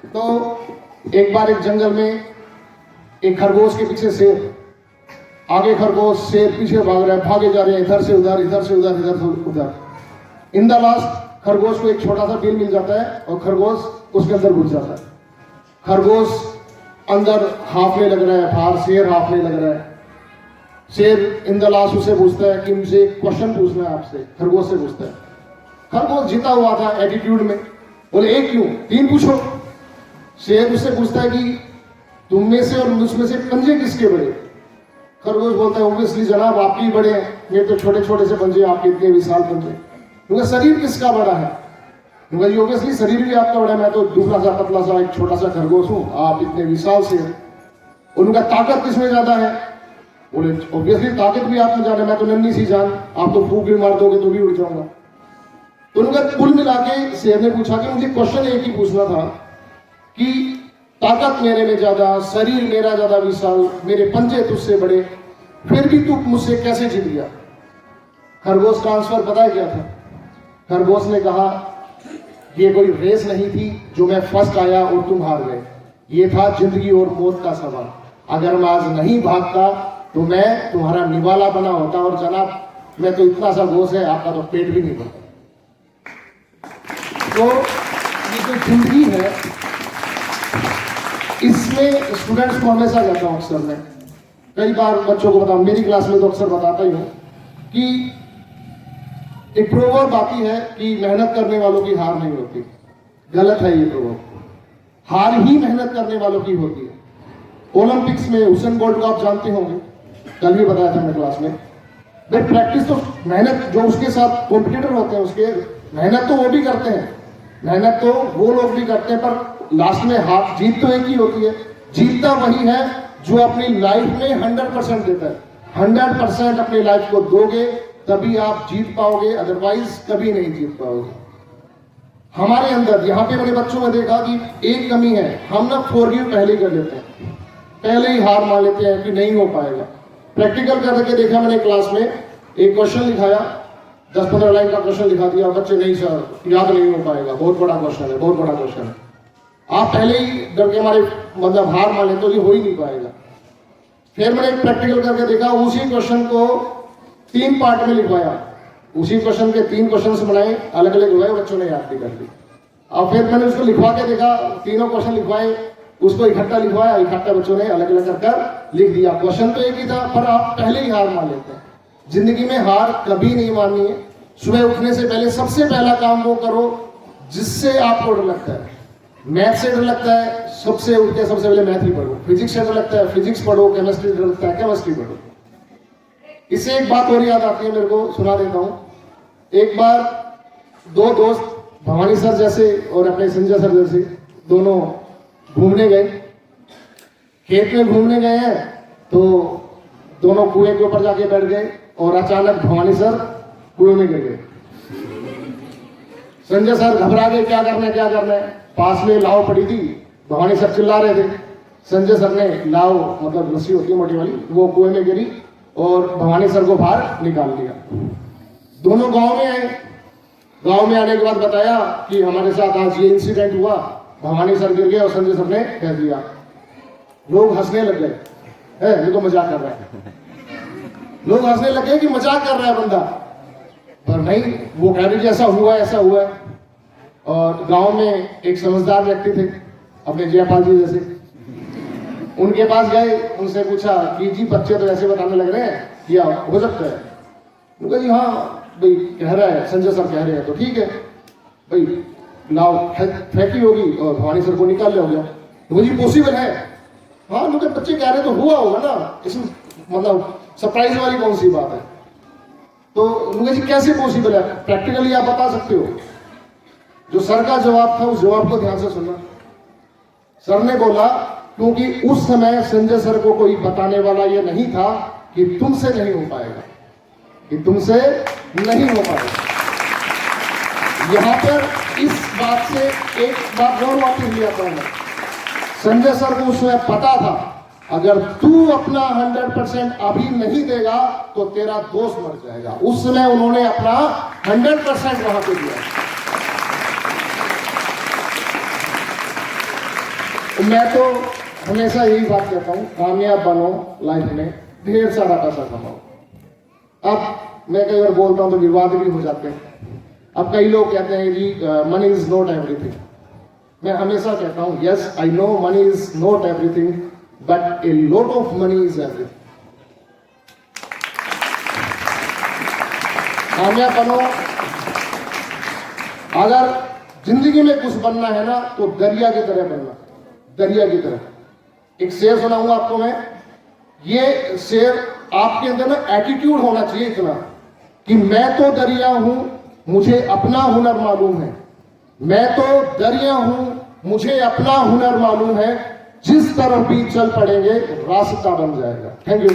तो एक बार एक जंगल में एक खरगोश के पीछे शेर, आगे खरगोश, शेर पीछे भाग रहा है, भागे जा रहे हैं इधर से उधर, इधर से उधर, इधर से उधर। इन द लास्ट खरगोश को एक छोटा सा बिल मिल जाता है और खरगोश उसके अंदर घुस जाता है। खरगोश अंदर हाफने लग रहा है, बाहर शेर हाफने लग रहा है। शेर इन द लास्ट उसे पूछता है कि मुझे एक क्वेश्चन पूछना है आपसे। खरगोश से पूछता है। खरगोश जीता हुआ था एटीट्यूड में, बोले एक क्यों, 3 पूछो। शेर उससे पूछता है कि तुम में से और मुझमें से पंजे किसके बड़े? खरगोश बोलता है ऑब्वियसली जनाब आपके ही बड़े हैं, मेरे तो छोटे छोटे से पंजे, आपके इतने विशाल पंजे। क्योंकि शरीर किसका बड़ा है? क्योंकि ऑब्वियसली शरीर भी आपका बड़ा है, मैं तो दुबला सा पतला सा एक छोटा सा खरगोश हूँ, आप इतने विशाल से हैं। उनका ताकत किसमें ज्यादा है? बोले ऑब्वियसली ताकत भी आप में ज्यादा, मैं तो नन्ही सी जान, आप तो फूक भी मार दोगे तो भी उड़ जाऊंगा। तो उनका कुल मिला के शेर ने पूछा कि मुझे क्वेश्चन एक ही पूछना था कि ताकत मेरे में ज्यादा, शरीर मेरा ज्यादा विशाल, मेरे पंजे तुझसे बड़े, फिर भी तू मुझसे कैसे जीत गया? खरगोश का आंसर पता है क्या था? खरगोश ने कहा ये कोई रेस नहीं थी जो मैं फर्स्ट आया और तुम हार गए, ये था जिंदगी और मौत का सवाल। अगर मैं आज नहीं भागता तो मैं तुम्हारा निवाला बना होता, और जनाब मैं तो इतना सा गोश है, आपका तो पेट भी नहीं भरता। तो ये जो जिंदगी है, इसमें स्टूडेंट्स को हमेशा कहता हूं, अक्सर मैं कई बार बच्चों को बताऊं, मेरी क्लास में तो अक्सर बताता ही हूं कि एक प्रोवर्ब आती है कि मेहनत करने वालों की हार नहीं होती। गलत है ये प्रोवर्ब, हार ही मेहनत करने वालों की होती है। ओलंपिक्स में हुसैन बोल्ट को आप जानते होंगे, कल भी बताया था मैंने क्लास में। भाई प्रैक्टिस तो, मेहनत जो उसके साथ कॉम्पिटिटर होते हैं उसके, मेहनत तो वो भी करते हैं, मेहनत तो वो लोग भी करते हैं, पर लास्ट में हार जीत तो एक ही होती है। जीतता वही है जो अपनी लाइफ में 100% देता है। 100% अपनी लाइफ को दोगे तभी आप जीत पाओगे, अदरवाइज कभी नहीं जीत पाओगे। हमारे अंदर यहाँ पे मैंने बच्चों में देखा कि एक कमी है, हम ना फॉरगिव पहले ही कर लेते हैं, पहले ही हार मान लेते हैं कि नहीं हो पाएगा। प्रैक्टिकल करके देखा मैंने क्लास में, एक क्वेश्चन लिखाया, 10-15 लाइन का क्वेश्चन लिखा दिया, बच्चे नहीं सर याद नहीं हो पाएगा, बहुत बड़ा क्वेश्चन है, बहुत बड़ा क्वेश्चन है। आप पहले ही डर के हमारे मतलब हार मान लेते हो, ये हो ही नहीं पाएगा। फिर मैंने एक प्रैक्टिकल करके देखा, उसी क्वेश्चन को 3 पार्ट में लिखवाया, उसी क्वेश्चन के 3 क्वेश्चन बनाए, अलग अलग हुए, बच्चों ने याद भी कर ली। और फिर मैंने उसको लिखवा के देखा, तीनों क्वेश्चन लिखवाए, उसको इकट्ठा लिखवाया, इकट्ठा बच्चों ने अलग अलग कर लिख दिया। क्वेश्चन तो एक ही था, पर आप पहले ही हार मान लेते हैं। जिंदगी में हार कभी नहीं माननी है। सुबह उठने से पहले सबसे पहला काम वो करो जिससे आपको डर लगता है। मैथ से डर लगता है, सबसे उठ के सबसे पहले मैथ ही पढ़ो। फिजिक्स से डर लगता है, फिजिक्स पढ़ो। केमिस्ट्री डर लगता है, केमिस्ट्री पढ़ो। इससे एक बात और याद आती है मेरे को, सुना देता हूं। एक बार 2 दोस्त, भवानी सर जैसे और अपने संजय सर जैसे, दोनों घूमने गए, खेत में घूमने गए हैं, तो दोनों कुएं के ऊपर जाके बैठ गए और अचानक भवानी सर कुएं में गिर गए। संजय सर घबरा गए, क्या करना है क्या करना है। पास में लाव पड़ी थी, भवानी सर चिल्ला रहे थे। संजय सर ने लाव, मतलब रस्सी होती है मोटी वाली, वो कुएं में गिरी और भवानी सर को बाहर निकाल लिया। दोनों गांव में आए, गांव में आने के बाद बताया कि हमारे साथ आज ये इंसिडेंट हुआ, भवानी सर गिर गए और संजय सर ने कह दिया। लोग हंसने लग गए, ये तो मजाक कर रहा है। लोग हंसने लगे कि मजाक कर रहा है बंदा, पर नहीं, वो कह रहे ऐसा हुआ है, ऐसा हुआ है। और गांव में एक समझदार व्यक्ति थे, अपने जयपाल जी जैसे, उनके पास गए, उनसे पूछा कि जी बच्चे तो ऐसे बताने लग रहे हैं, या हो सकता है? उनका जी हाँ भाई कह रहा है, संजय सर कह रहे हैं, तो ठीक है भाई, लाओ फेंकी होगी और भवानी सर को निकाल लिया होगा। तो जी पॉसिबल है? हाँ, उनके बच्चे कह रहे तो हुआ होगा ना, इसमें मतलब सरप्राइज वाली कौन सी बात है? तो उनका जी कैसे पॉसिबल है, प्रैक्टिकली आप बता सकते हो? जो सर का जवाब था, उस जवाब को ध्यान से सुनना। सर ने बोला क्योंकि उस समय संजय सर को कोई बताने वाला ये नहीं था कि तुमसे नहीं हो पाएगा, कि तुमसे नहीं हो पाएगा। यहां पर इस बात से एक बात और वापस लिया था मैं, संजय सर को उस समय पता था अगर तू अपना 100% अभी नहीं देगा तो तेरा दोस्त मर जाएगा। उस समय उन्होंने अपना 100% वहां पे दिया। मैं तो हमेशा यही बात कहता हूँ, कामयाब बनो लाइफ में, ढेर सारा पैसा कमाओ। अब मैं कई बार बोलता हूँ तो विवाद भी हो जाते हैं। अब कई लोग कहते हैं जी मनी इज नॉट एवरीथिंग। मैं हमेशा कहता हूँ yes I know money is not everything but a lot of money is everything. कामयाब बनो। अगर जिंदगी में कुछ बनना है ना तो दरिया की तरह बनना, दरिया की तरह। एक शेर सुनाऊंगा आपको मैं, ये शेर आपके अंदर ना एटीट्यूड होना चाहिए इतना कि मैं तो दरिया हूं, मुझे अपना हुनर मालूम है। मैं तो दरिया हूं, मुझे अपना हुनर मालूम है। जिस तरफ भी चल पड़ेंगे रास्ता बन जाएगा। Thank you.